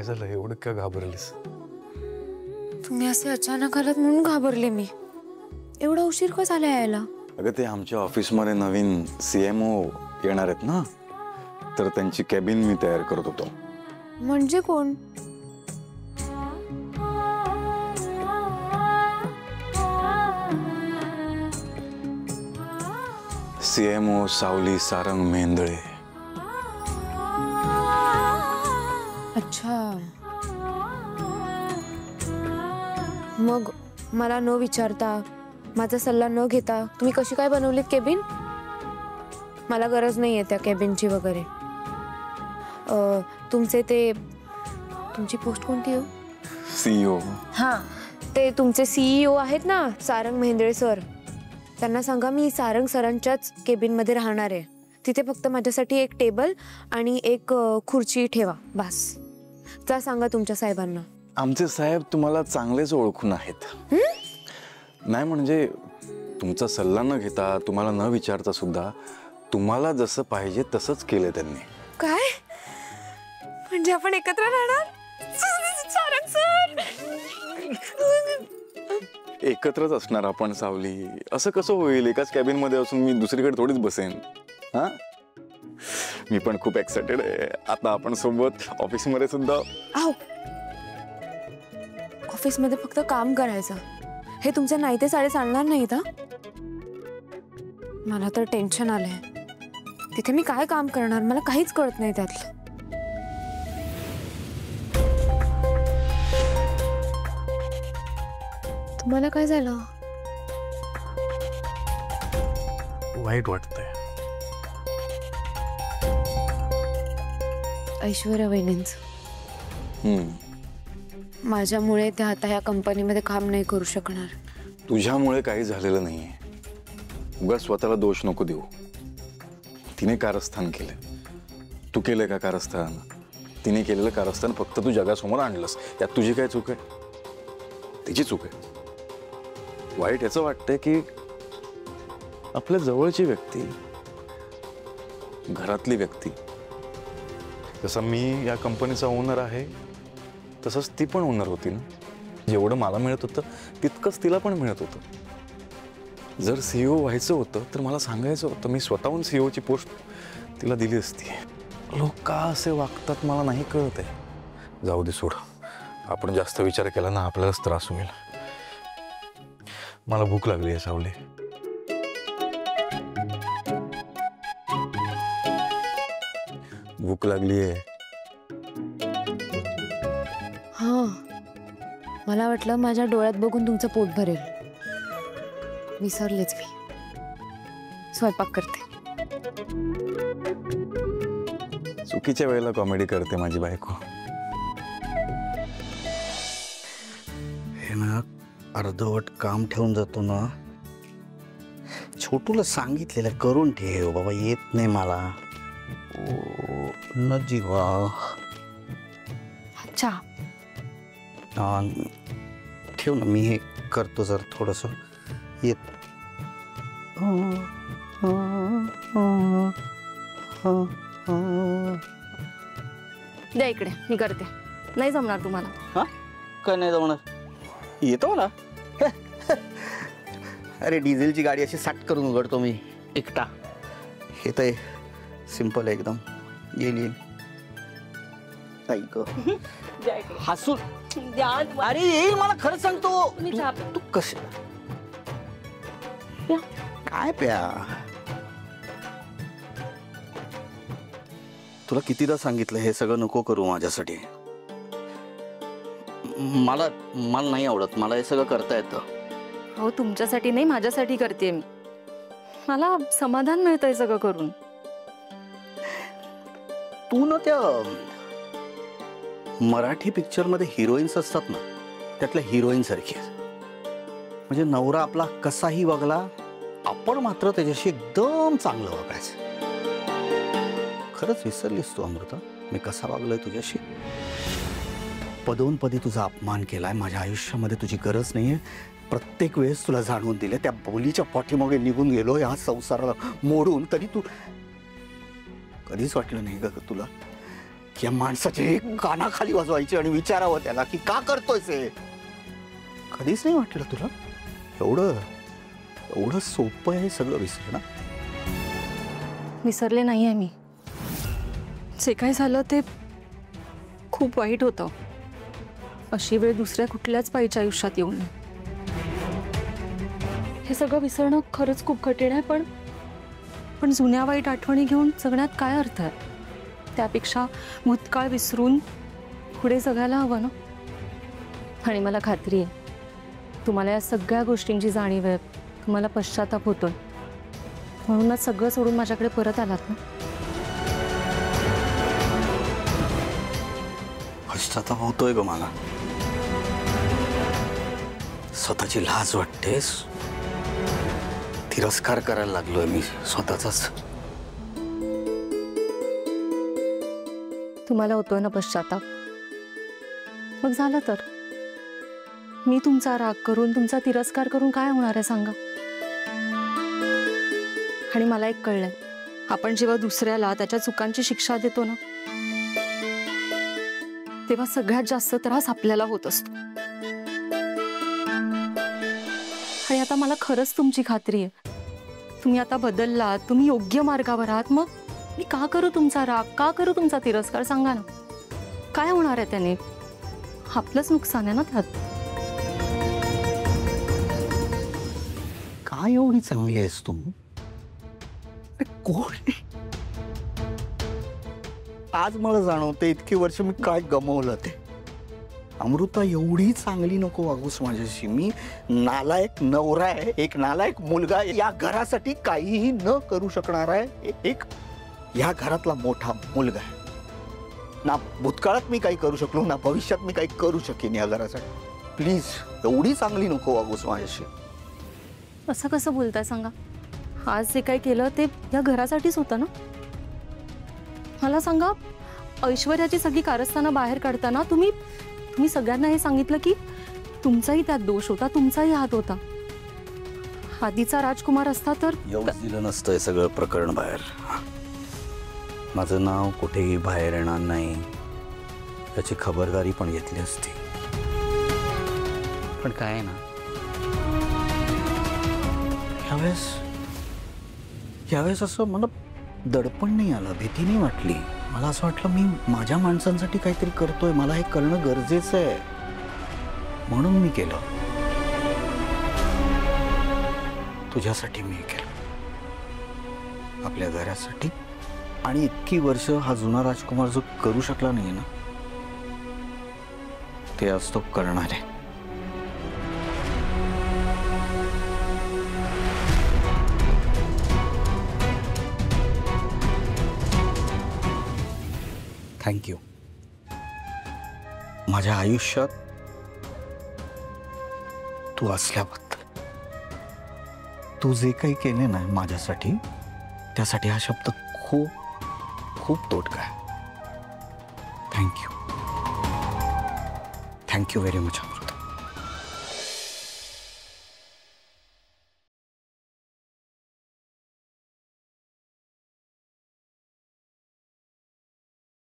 झालं? एवढं का घाबरलीस? तुम्ही असे अचानक आलात म्हणून घाबरले मी. एवढा उशीर का झाला यायला? अगं ते आमच्या ऑफिसमध्ये नवीन CMO येणार आहेत ना, तर त्यांची कॅबिन मी तयार करत होतो. म्हणजे कोण? CMO सावली सारंग मेंदळे. अच्छा, मग मला न विचारता, माझा सल्ला न घेता तुम्ही कशी काय बनवलीत केबिन? मला गरज नाहीये त्या केबिनची वगैरे. तुमचे ते, तुमची पोस्ट कोणती हो? CEO. हां, ते तुमचे CEO आहेत ना, सारंग मेंदळे सर. त्यांना सांगा मी सारंग सरांच्याच केबिनमध्ये राहणार आहे. तिथे फक्त माझ्यासाठी एक टेबल आणि एक खुर्ची ठेवा, बस. जा सांगा तुमच्या साहेबांना. आमचे साहेब तुम्हाला चांगलेच ओळखून आहेत. नाही म्हणजे तुमचा सल्ला न घेता, तुम्हाला न विचारता सुद्धा तुम्हाला जसं पाहिजे तसंच केलं त्यांनी. काय? म्हणजे आपण एकत्र राहणार? सारंग सर एकत्रच असणार आपण सावली. असं कसं होईल? एकाच कॅबिन मध्ये असून मी दुसरीकडे थोडीच बसेन. हा, मी पण खूप एक्साइटेड आहे. आता आपण सोबत ऑफिस मध्ये सुद्धा. ऑफिस मध्ये फक्त काम करायचं, हे तुमचे नाही ते साडे चालणार नाही का? मला तर टेन्शन आलंय. तिथे मी काय काम करणार? मला काहीच कळत नाही त्यातलं. तुम्हाला काय झालं? वाईट वाटतंय. ऐश्वर्या वहिनींचं. माझ्यामुळे त्या आता ह्या कंपनीमध्ये काम नाही करू शकणार. तुझ्यामुळे काही झालेलं नाहीये. उगाच स्वतःला दोष नको देऊ. तिने कारस्थान केलं, तू केलंय का कारस्थान? तिने केलेलं कारस्थान फक्त तू जगासमोर आणलंस. यात तुझी काय चूक आहे? तिची चूक आहे. वाईट याचं वाटतंय की आपल्या जवळची व्यक्ती, घरातली व्यक्ती, जसं मी या कंपनीचा ओनर आहे तसंच ती पण ओनर होती ना. जेवढं मला मिळत होतं तितकंच तिला पण मिळत होतं. जर CEO व्हायचं होतं तर मला सांगायचं होतं. मी स्वतःहून CEOची पोस्ट तिला दिली असती. लोक का असे वागतात मला नाही कळत आहे. जाऊ दे, सोड. आपण जास्त विचार केला ना आपल्यालाच त्रास होईल. मला भूक लागली आहे सावली. भूक लागली आहे. हां, मला वाटलं माझ्या डोळ्यात बघून तुमचं पोट भरेल. विसरलेच मी. स्वयंपाक करते. चुकीच्या वेळेला कॉमेडी करते माझी बायको. हे ना, अर्धवट काम ठेवून जातो ना. छोटूला सांगितलेलं करून ठेव बाबा, येत नाही मला. ओ न जीवा. अच्छा, ठेव ना, मी हे करतो जर थोडस. येत. द्या इकडे, मी करते. नाही जमणार तुम्हाला. हा, काय नाही जमणार? येतो मला. अरे डिझेलची गाडी अशी साट करून उघडतो मी एकटा. हे तर सिंपल आहे एकदम. येईल. हसून. अरे येईल, मला खरं सांगतो. तू कसे काय प्या? तुला कितीदा सांगितलं हे सगळं नको करू माझ्यासाठी. मला नाही आवडत. मला हे सगळं करता येतं. हो, तुमच्यासाठी नाही, माझ्यासाठी करते मी. मला समाधान मिळतंय सगळं करून. तू ना त्या मराठी पिक्चर मध्ये हिरोईन्स असतात ना, त्यातल्या हिरोईन सारखी. म्हणजे नवरा आपला कसाही वागला, आपण मात्र त्याच्याशी एकदम चांगलं वागायचं. खरंच विसरलीस तू अमृता, मी कसा वागलोय तुझ्याशी? पदोनपदी तुझा अपमान केलाय. माझ्या आयुष्यामध्ये तुझी गरज नाहीये. प्रत्येक वेळेस तुला जाणवून दिले. त्या बोलीच्या पाठीमागे निघून गेलो या संसाराला मोडून. तरी तू कधीच वाटलं नाही का तुला या माणसाचे कानाखाली वाजवायचे आणि विचारावं त्याला की का करतोयस हे. कधीच नाही वाटलं तुला एवढं एवढं सोपं आहे सगळं विसरणं. विसरले नाहीये मी. जे काय झालं ते खूप वाईट होतं. अशी वेळ दुसऱ्या कुठल्याच बाईच्या आयुष्यात येऊ नये. हे सगळं विसरणं खरंच खूप कठीण आहे. पण जुन्या वाईट आठवणी घेऊन जगण्यात काय अर्थ आहे. त्यापेक्षा भूतकाळ विसरून पुढे जगायला हवं ना. आणि मला खात्री आहे तुम्हाला या सगळ्या गोष्टींची जाणीव आहे. तुम्हाला पश्चाताप होतोय म्हणूनच सगळं सोडून माझ्याकडे परत आलात ना. पश्चाताप होतोय ग मला. स्वतःची लाज वाटतेस. तिरस्कार करायला लागलोय मी स्वतःचाच. तुम्हाला होतोय ना पश्चाताप. मग झालं तर मी तुमचा राग करून तुमचा तिरस्कार करून काय होणार आहे सांगा. आणि मला एक कळलंय आपण जेव्हा दुसऱ्याला त्याच्या चुकांची शिक्षा देतो ना तेव्हा सगळ्यात जास्त त्रास आपल्याला होत असतो. आणि आता मला खरंच तुमची खात्री आहे तुम्ही आता बदललात. तुम्ही योग्य मार्गावर आहात. मग मी का करू तुमचा राग. का करू तुमचा तिरस्कार सांगा ना. काय होणार आहे त्याने. आपलंच नुकसान आहे ना त्यात. काय एवढी चांगली आहेस तू. कोण आज मला जाणवते इतकी वर्ष मी काय गमावलं ते. अमृता एवढी चांगली नको वागूस माझ्याशी. मी नालायक नवरा आहे. एक नालायक मुलगा या घरासाठी काहीही न करू शकणार आहे. एक या घरातला मोठा मुलगा आहे. ना भूतकाळात मी काही करू शकलो ना भविष्यात मी काही करू शकेन या घरासाठी. प्लीज एवढी चांगली नको वागूस माझ्याशी. असं कसं बोलताय सांगा. आज जे काही केलं ते या घरासाठीच होतं ना. मला सांगा ऐश्वर्याची सगळी कारस्थानं बाहेर काढताना तुम्ही सगळ्यांना हे सांगितलं की तुमचाही त्यात दोष होता. तुमचाही हात होता. आधीचा राजकुमार असता तर येऊच दिलं नसतं हे सगळं प्रकरण बाहेर. माझं नाव कुठेही बाहेर येणार नाही याची खबरदारी पण घेतली असती. पण काय आहे ना यावेळेस असं मला दडपण नाही आलं. भीती नाही वाटली. मला असं वाटलं मी माझ्या माणसांसाठी काहीतरी करतोय. मला हे करणं गरजेचं आहे म्हणून मी केलं. तुझ्यासाठी मी केलं. आपल्या घरासाठी. आणि इतकी वर्ष हा जुना राजकुमार जो करू शकला नाही ना ते आज तो करणार आहे. थँक्यू. माझ्या आयुष्यात तू असल्याबद्दल. तू जे काही केले ना माझ्यासाठी त्यासाठी हा शब्द खूप खूप तोटका आहे. थँक्यू. Thank you very much.